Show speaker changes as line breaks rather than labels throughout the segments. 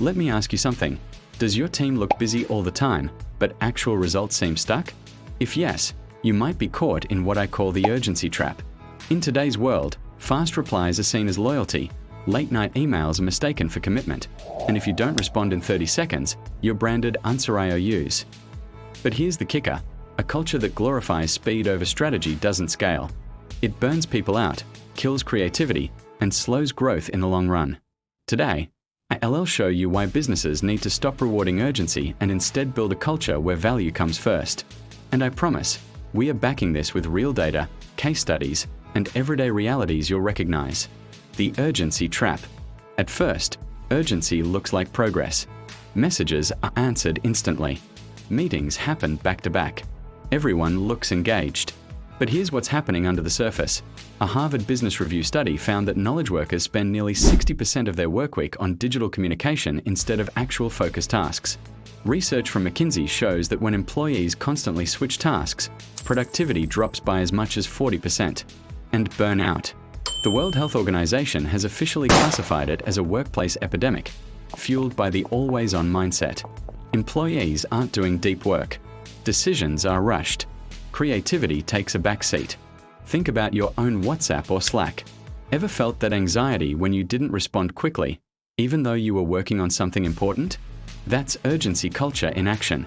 Let me ask you something. Does your team look busy all the time, but actual results seem stuck? If yes, you might be caught in what I call the urgency trap. In today's world, fast replies are seen as loyalty, late-night emails are mistaken for commitment, and if you don't respond in 30 seconds, you're branded answer IOUs. But here's the kicker. A culture that glorifies speed over strategy doesn't scale. It burns people out, kills creativity, and slows growth in the long run. Today, I'll show you why businesses need to stop rewarding urgency and instead build a culture where value comes first. And I promise, we are backing this with real data, case studies, and everyday realities you'll recognize. The urgency trap. At first, urgency looks like progress. Messages are answered instantly. Meetings happen back to back. Everyone looks engaged. But here's what's happening under the surface. A Harvard Business Review study found that knowledge workers spend nearly 60% of their workweek on digital communication instead of actual focused tasks. Research from McKinsey shows that when employees constantly switch tasks, productivity drops by as much as 40%. And burnout. The World Health Organization has officially classified it as a workplace epidemic, fueled by the always-on mindset. Employees aren't doing deep work. Decisions are rushed. Creativity takes a backseat. Think about your own WhatsApp or Slack. Ever felt that anxiety when you didn't respond quickly, even though you were working on something important? That's urgency culture in action.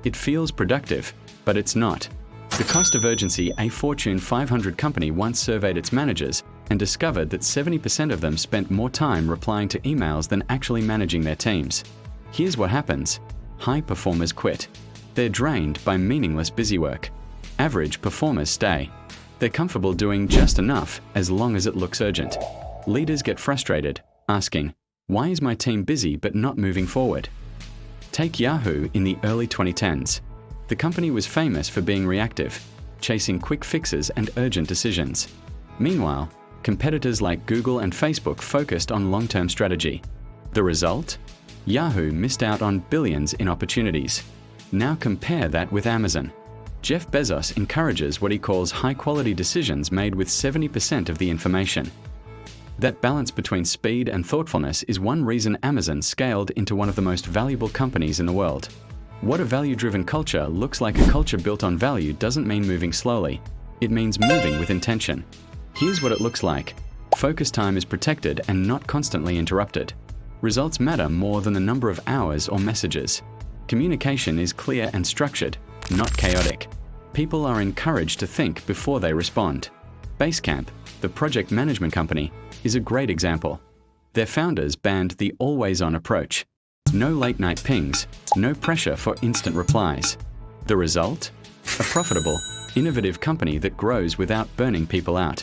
It feels productive, but it's not. The cost of urgency. A Fortune 500 company once surveyed its managers and discovered that 70% of them spent more time replying to emails than actually managing their teams. Here's what happens. High performers quit. They're drained by meaningless busywork. Average performers stay. They're comfortable doing just enough as long as it looks urgent. Leaders get frustrated, asking, "Why is my team busy but not moving forward?" Take Yahoo in the early 2010s. The company was famous for being reactive, chasing quick fixes and urgent decisions. Meanwhile, competitors like Google and Facebook focused on long-term strategy. The result? Yahoo missed out on billions in opportunities. Now compare that with Amazon. Jeff Bezos encourages what he calls high-quality decisions made with 70% of the information. That balance between speed and thoughtfulness is one reason Amazon scaled into one of the most valuable companies in the world. What a value-driven culture looks like. A culture built on value doesn't mean moving slowly. It means moving with intention. Here's what it looks like. Focus time is protected and not constantly interrupted. Results matter more than the number of hours or messages. Communication is clear and structured, not chaotic. People are encouraged to think before they respond. Basecamp, the project management company, is a great example. Their founders banned the always-on approach. No late-night pings, no pressure for instant replies. The result? A profitable, innovative company that grows without burning people out.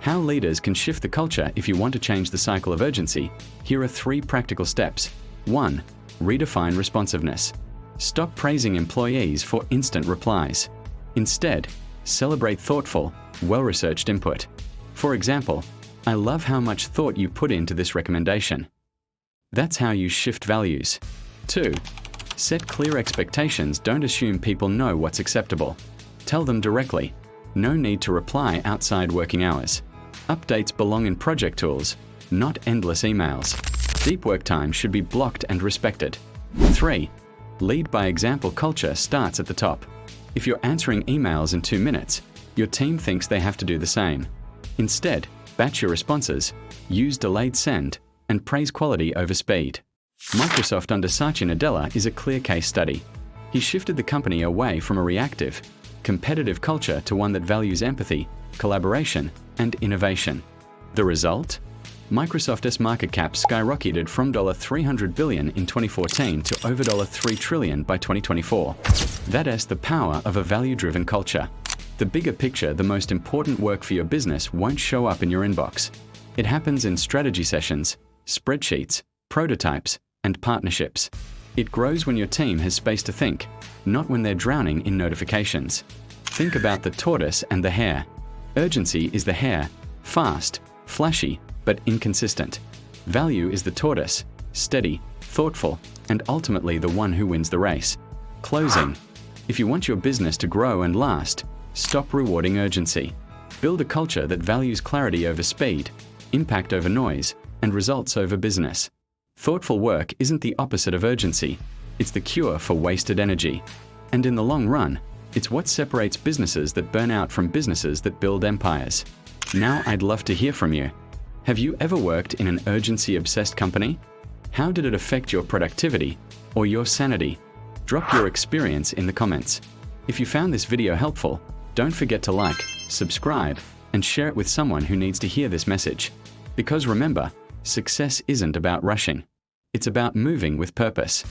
How leaders can shift the culture. If you want to change the cycle of urgency, here are 3 practical steps. 1. Redefine responsiveness. Stop praising employees for instant replies. Instead, celebrate thoughtful, well-researched input. For example, "I love how much thought you put into this recommendation." That's how you shift values. 2. Set clear expectations. Don't assume people know what's acceptable. Tell them directly. No need to reply outside working hours. Updates belong in project tools, not endless emails. Deep work time should be blocked and respected. 3. Lead by example. Culture starts at the top. If you're answering emails in 2 minutes, your team thinks they have to do the same. Instead, batch your responses, use delayed send, and praise quality over speed. Microsoft under Satya Nadella is a clear case study. He shifted the company away from a reactive, competitive culture to one that values empathy, collaboration, and innovation. The result? Microsoft's market cap skyrocketed from $300 billion in 2014 to over $3 trillion by 2024. That's the power of a value-driven culture. The bigger picture. The most important work for your business won't show up in your inbox. It happens in strategy sessions, spreadsheets, prototypes, and partnerships. It grows when your team has space to think, not when they're drowning in notifications. Think about the tortoise and the hare. Urgency is the hare, fast, flashy, but inconsistent. Value is the tortoise, steady, thoughtful, and ultimately the one who wins the race. Closing. If you want your business to grow and last, stop rewarding urgency. Build a culture that values clarity over speed, impact over noise, and results over business. Thoughtful work isn't the opposite of urgency. It's the cure for wasted energy. And in the long run, it's what separates businesses that burn out from businesses that build empires. Now I'd love to hear from you. Have you ever worked in an urgency-obsessed company? How did it affect your productivity or your sanity? Drop your experience in the comments. If you found this video helpful, don't forget to like, subscribe, and share it with someone who needs to hear this message. Because remember, success isn't about rushing. It's about moving with purpose.